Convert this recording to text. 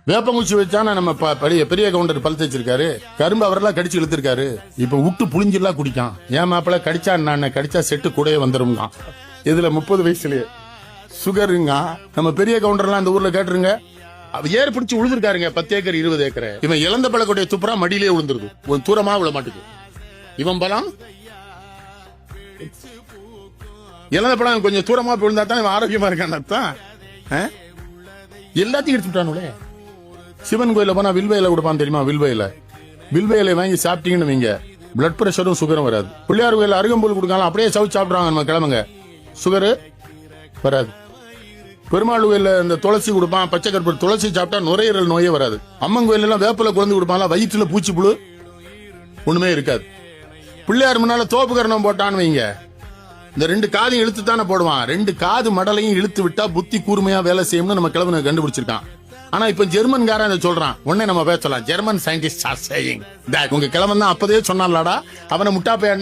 வேப்பங்குச்சி வச்சானா நம்ம பெரிய கவுண்டர் பல் தேய்ச்சிருக்காரு. கரும்பு அவரெல்லாம் கடிச்சு இழுத்திருக்காரு. இப்ப விட்டு புளிஞ்செல்லாம் குடிக்கான். ஏன் மாப்பிள்ள கடிச்சா நான் கடிச்சா செட்டு கூடயே வந்துருங்க. இதுல 30 வயசுலயே சுகருங்க. நம்ம பெரிய கவுண்டர்லாம் அந்த ஊர்ல கேட்டுருங்க, ஏறு பிடிச்சு உழுதுருக்காருங்க. 10 ஏக்கர் 20 ஏக்கர். இவன் இழந்த பழக்கூடிய துப்புரா மடியிலே விழுந்துருது. ஒரு தூரமா விழ மாட்டுது. இவன் பலம் இழந்த பழம் கொஞ்சம் தூரமா விழுந்தா தான் இவன் ஆரோக்கியமா இருக்கான். எல்லாத்தையும் எடுத்துட்டானுங்களே. சிவன் கோயில போனா வில்வையில கொடுப்பான் தெரியுமா? வில்வையில வாங்கி சாப்பிட்டீங்கன்னு வைங்க, பிளட் பிரஷரும் சுகரும் வராது. பிள்ளையார் கோயில அருகம்புல் கொடுக்கலாம், அப்படியே சவுச்சு சாப்பிடுறாங்க நம்ம கிழமைங்க, சுகரு வராது. பெருமாள் கோயில இந்த துளசி கொடுப்பான், பச்சை கருப்பு துளசி சாப்பிட்டா நுரையீரல் நோயே வராது. அம்மன் கோயில எல்லாம் வேப்பில குழந்தை கொடுப்பாங்க, வயிற்றுல பூச்சி புழு ஒண்ணுமே இருக்காது. பிள்ளையார் முன்னால தோப்பு கரணம் போட்டான்னு வைங்க, இந்த 2 காதையும் இழுத்து தானே போடுவான். 2 காது மடலையும் இழுத்து விட்டா புத்தி கூர்மையா வேலை செய்யும்னு நம்ம கிழமை கண்டுபிடிச்சிருக்கான். ஆனா இப்ப ஜெர்மன்காரன் அதை சொல்றான். உடனே நம்ம பேசலாம், German scientist are saying that. உங்க கிழமை தான் அப்பதே சொன்னான்லடா, அவனை முட்டா போய்